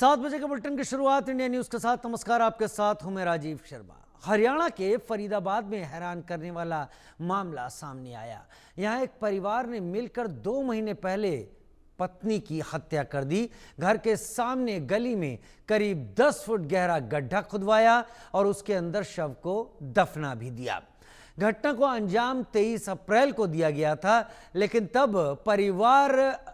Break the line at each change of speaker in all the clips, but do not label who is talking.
7 बजे के बुलेटिन की शुरुआत इंडिया न्यूज के साथ। नमस्कार, आपके साथ हूं मैं राजीव शर्मा। हरियाणा के फरीदाबाद में हैरान करने वाला मामला सामने आया। यहां एक परिवार ने मिलकर 2 महीने पहले पत्नी की हत्या कर दी। घर के सामने गली में करीब 10 फुट गहरा गड्ढा खुदवाया और उसके अंदर शव को दफना भी दिया। घटना को अंजाम 23 अप्रैल को दिया गया था, लेकिन तब परिवार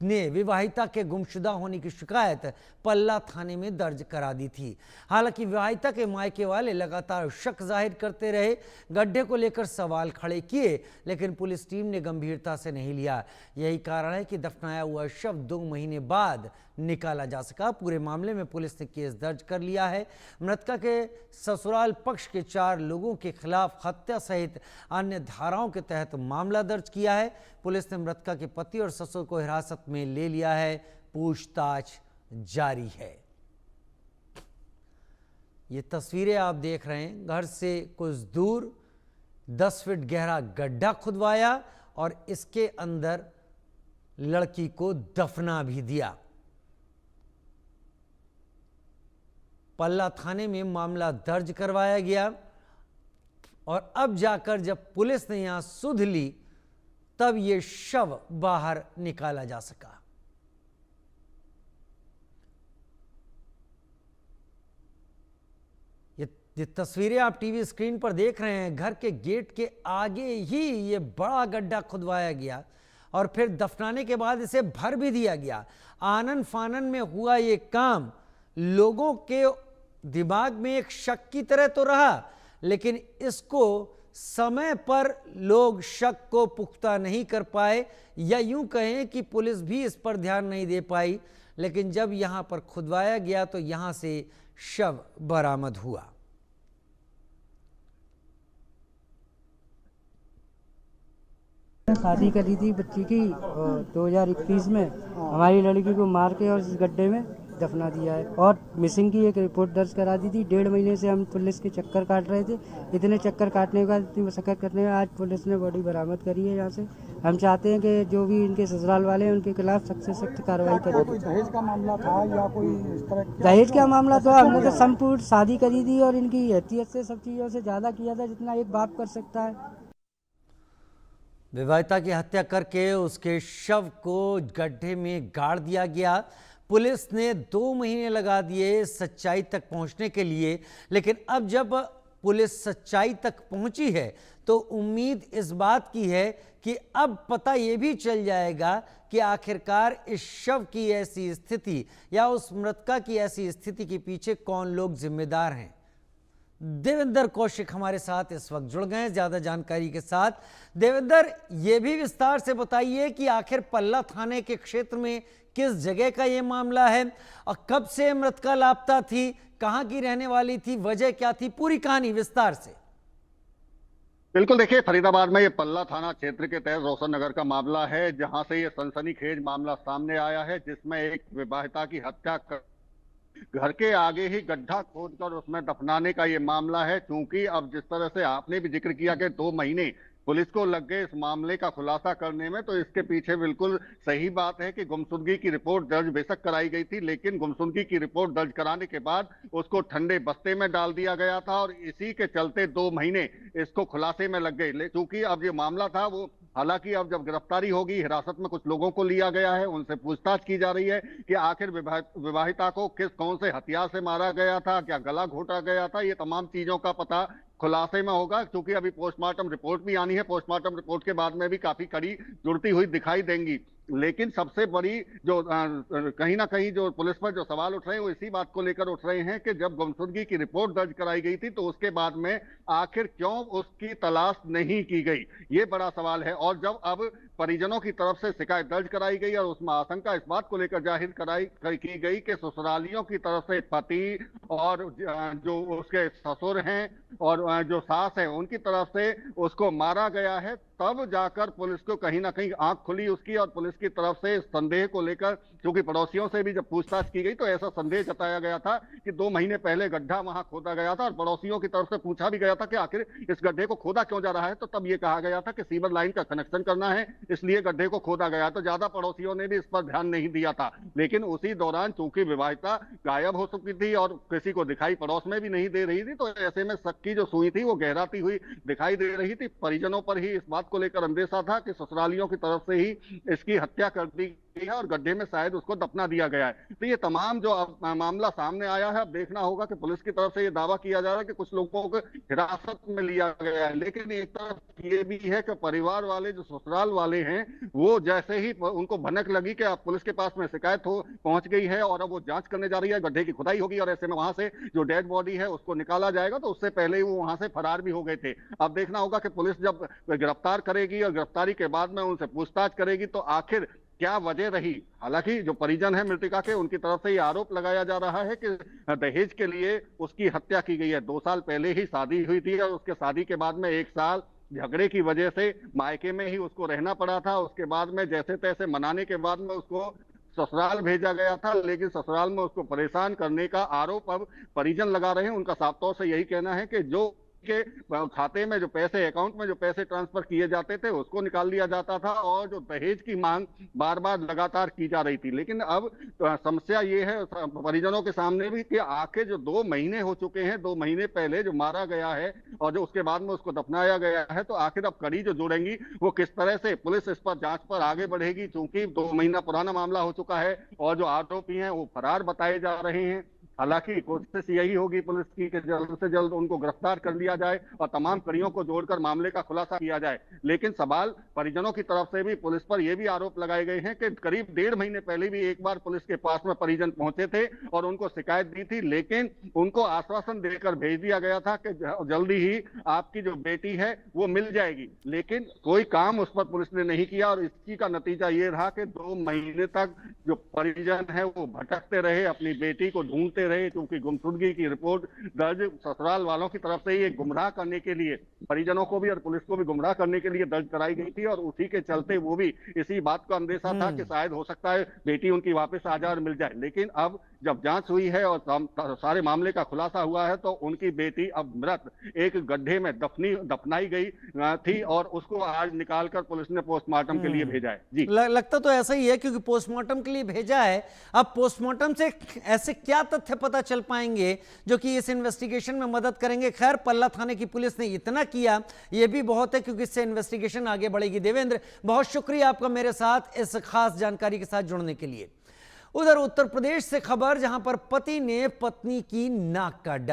ने विवाहिता के गुमशुदा होने की शिकायत पल्ला थाने में दर्ज करा दी थी। हालांकि विवाहिता के मायके वाले लगातार शक जाहिर करते रहे, गड्ढे को लेकर सवाल खड़े किए, लेकिन पुलिस टीम ने गंभीरता से नहीं लिया। यही कारण है कि दफनाया हुआ शव 2 महीने बाद निकाला जा सका। पूरे मामले में पुलिस ने केस दर्ज कर लिया है। मृतका के ससुराल पक्ष के 4 लोगों के खिलाफ हत्या सहित अन्य धाराओं के तहत मामला दर्ज किया है। पुलिस ने मृतका के पति और ससुर को हिरासत में ले लिया है। पूछताछ जारी है। ये तस्वीरें आप देख रहे हैं, घर से कुछ दूर 10 फीट गहरा गड्ढा खुदवाया और इसके अंदर लड़की को दफना भी दिया। पल्ला थाने में मामला दर्ज करवाया गया और अब जाकर जब पुलिस ने यहां सुध ली, तब यह शव बाहर निकाला जा सका। ये तस्वीरें आप टीवी स्क्रीन पर देख रहे हैं। घर के गेट के आगे ही ये बड़ा गड्ढा खुदवाया गया और फिर दफनाने के बाद इसे भर भी दिया गया। आनन फानन में हुआ ये काम लोगों के दिमाग में एक शक की तरह तो रहा, लेकिन इसको समय पर लोग शक को पुख्ता नहीं कर पाए, या यूं कहें कि पुलिस भी इस पर ध्यान नहीं दे पाई। लेकिन जब यहां पर खुदवाया गया तो यहां से शव बरामद हुआ।
शादी करी थी बच्ची की और 2021 में हमारी लड़की को मार के और इस गड्ढे में दफना दिया है और मिसिंग की एक रिपोर्ट दर्ज करा दी थी। 1.5 महीने से हम पुलिस के चक्कर काट रहे थे। इतने चक्कर काटने के बाद, इतनी मशक्कत करने के बाद आज पुलिस ने बॉडी बरामद करी है। यहाँ से हम चाहते हैं कि जो भी इनके ससुराल वाले हैं उनके खिलाफ सख्त से सख्त कार्रवाई करें।
कोई दहेज का मामला था या कोई इस तरह?
दहेज का मामला तो हमने तो संपूर्ण शादी करी थी और इनकी हैसियत से सब चीज़ों से ज़्यादा किया था जितना एक बाप कर सकता है।
विवाहिता की हत्या करके उसके शव को गड्ढे में गाड़ दिया गया। पुलिस ने 2 महीने लगा दिए सच्चाई तक पहुंचने के लिए, लेकिन अब जब पुलिस सच्चाई तक पहुंची है तो उम्मीद इस बात की है कि अब पता यह भी चल जाएगा कि आखिरकार इस शव की ऐसी स्थिति या उस मृतका की ऐसी स्थिति के पीछे कौन लोग जिम्मेदार हैं। देवेंद्र कौशिक हमारे साथ इस वक्त जुड़ गए हैं ज्यादा जानकारी के साथ। देवेंद्र, ये भी विस्तार से बताइए कि आखिर पल्ला थाने के क्षेत्र में किस जगह का ये मामला है और कब से मृतका लापता थी, कहां की रहने वाली थी, वजह क्या थी, पूरी कहानी विस्तार से।
बिल्कुल, देखिए फरीदाबाद में ये पल्ला थाना क्षेत्र के तहत रोशन नगर का मामला है, जहां से ये सनसनीखेज मामला सामने आया है, जिसमें एक विवाहिता की हत्या कर घर के आगे ही गड्ढा खोदकर उसमें दफनाने का ये मामला है। क्योंकि अब जिस तरह से आपने भी जिक्र किया कि 2 महीने पुलिस को लग गए इस मामले का खुलासा करने में, तो इसके पीछे बिल्कुल सही बात है कि गुमशुदगी की रिपोर्ट दर्ज बेशक कराई गई थी, लेकिन गुमशुदगी की रिपोर्ट दर्ज कराने के बाद उसको ठंडे बस्ते में डाल दिया गया था और इसी के चलते 2 महीने इसको खुलासे में लग गए। क्योंकि अब ये मामला था वो, हालांकि अब जब गिरफ्तारी होगी, हिरासत में कुछ लोगों को लिया गया है, उनसे पूछताछ की जा रही है कि आखिर विवाहिता को कौन से हथियार से मारा गया था, क्या गला घोटा गया था, ये तमाम चीजों का पता खुलासे में होगा। क्योंकि अभी पोस्टमार्टम रिपोर्ट भी आनी है, पोस्टमार्टम रिपोर्ट के बाद में भी काफी कड़ी जुड़ती हुई दिखाई देंगी। लेकिन सबसे बड़ी जो कहीं ना कहीं जो पुलिस पर जो सवाल उठ रहे हैं वो इसी बात को लेकर उठ रहे हैं कि जब गुमशुदगी की रिपोर्ट दर्ज कराई गई थी तो उसके बाद में आखिर क्यों उसकी तलाश नहीं की गई, ये बड़ा सवाल है। और जब अब परिजनों की तरफ से शिकायत दर्ज कराई गई और उसमें आशंका इस बात को लेकर जाहिर की गई कि ससुरालियों की तरफ से पति और जो उसके ससुर हैं और जो सास है उनकी तरफ से उसको मारा गया है, तब जाकर पुलिस को कहीं ना कहीं आंख खुली उसकी, और पुलिस की तरफ से संदेह को लेकर, क्योंकि पड़ोसियों से भी जब पूछताछ की गई तो ऐसा संदेह जताया गया था कि 2 महीने पहले गड्ढा वहां खोदा गया था, और पड़ोसियों की तरफ से पूछा भी गया था कि आखिर इस गड्ढे को खोदा क्यों जा रहा है, तो तब ये कहा गया था कि सीवर लाइन का कनेक्शन करना है, इसलिए गड्ढे को खोदा गया। तो ज्यादा पड़ोसियों ने भी इस पर ध्यान नहीं दिया था, लेकिन उसी दौरान चूंकि विवाहिता गायब हो चुकी थी और किसी को दिखाई पड़ोस में भी नहीं दे रही थी, तो ऐसे में शक की जो सुई थी वो गहराती हुई दिखाई दे रही थी। परिजनों पर ही इस बात को लेकर अंदेशा था कि ससुरालियों की तरफ से ही इसकी हत्या कर दी गई है और गड्ढे में शायद उसको दफना दिया गया है। तो ये तमाम जो मामला सामने आया है, अब देखना होगा कि पुलिस की तरफ से ये दावा किया जा रहा है कि कुछ लोगों को हिरासत में लिया गया है, लेकिन एक तरफ ये भी है कि परिवार वाले जो ससुराल वाले हैं वो जैसे ही उनको भनक लगी कि अब पुलिस के पास में शिकायत हो पहुंच गई है और अब वो जांच करने जा रही है, गड्ढे की खुदाई होगी और ऐसे में वहां से जो डेड बॉडी है उसको निकाला जाएगा, तो उससे पहले ही वो वहां से फरार भी हो गए थे। अब देखना होगा कि पुलिस जब गिरफ्तार करेगी और गिरफ्तारी के बाद में उनसे पूछताछ करेगी तो आखिर क्या वजह रही। हालांकि जो परिजन है मृतका के, उनकी तरफ से ये आरोप लगाया जा रहा है कि दहेज के लिए उसकी हत्या की गई है। 2 साल पहले ही शादी हुई थी और उसके शादी के बाद में 1 साल झगड़े की वजह से मायके में ही उसको रहना पड़ा था। उसके बाद में जैसे तैसे मनाने के बाद में उसको ससुराल भेजा गया था, लेकिन ससुराल में उसको परेशान करने का आरोप अब परिजन लगा रहे हैं। उनका साफ तौर से यही कहना है कि जो के खाते में जो पैसे, अकाउंट में जो पैसे ट्रांसफर किए जाते थे उसको निकाल लिया जाता था और जो दहेज की मांग बार बार लगातार की जा रही थी। लेकिन अब समस्या ये है परिजनों के सामने भी कि आखिर जो 2 महीने हो चुके हैं, 2 महीने पहले जो मारा गया है और जो उसके बाद में उसको दफनाया गया है, तो आखिर अब कड़ी जो जोड़ेंगी वो किस तरह से पुलिस इस पर जांच पर आगे बढ़ेगी, क्योंकि 2 महीना पुराना मामला हो चुका है और जो आरोपी हैं वो फरार बताए जा रहे हैं। हालांकि कोशिश यही होगी पुलिस की कि जल्द से जल्द उनको गिरफ्तार कर लिया जाए और तमाम कड़ियों को जोड़कर मामले का खुलासा किया जाए। लेकिन सवाल परिजनों की तरफ से भी पुलिस पर यह भी आरोप लगाए गए हैं कि करीब 1.5 महीने पहले भी एक बार पुलिस के पास में परिजन पहुंचे थे और उनको शिकायत दी थी, लेकिन उनको आश्वासन देकर भेज दिया गया था कि जल्दी ही आपकी जो बेटी है वो मिल जाएगी, लेकिन कोई काम उस पर पुलिस ने नहीं किया और इसी का नतीजा ये रहा कि 2 महीने तक जो परिजन है वो भटकते रहे, अपनी बेटी को ढूंढते रहे, क्योंकि गुमशुदगी की रिपोर्ट दर्ज ससुराल वालों की तरफ से ये गुमराह करने के लिए, परिजनों को भी और पुलिस को भी गुमराह करने के लिए दर्ज कराई गई थी और उसी के चलते वो भी इसी बात का अंदेशा था कि शायद हो सकता है बेटी उनकी वापस आ जाए और मिल जाए। लेकिन अब जब जांच हुई है और सारे मामले का खुलासा हुआ है तो उनकी बेटी अब मृत एक गड्ढे में दफनाई गई थी और उसको आज निकालकर पुलिस ने पोस्टमार्टम के लिए भेजा है। जी
लगता तो ऐसा ही है, क्योंकि पोस्टमार्टम के लिए भेजा है। अब पोस्टमार्टम से ऐसे क्या तथ्य पता चल पाएंगे जो कि इस इन्वेस्टिगेशन में मदद करेंगे। खैर, पल्ला थाने की पुलिस ने इतना किया, यह भी बहुत है, क्योंकि इससे इन्वेस्टिगेशन आगे बढ़ेगी। देवेंद्र, बहुत शुक्रिया आपका मेरे साथ इस खास जानकारी के साथ जुड़ने के लिए। उधर उत्तर प्रदेश से खबर, जहां पर पति ने पत्नी की नाक काट डाली।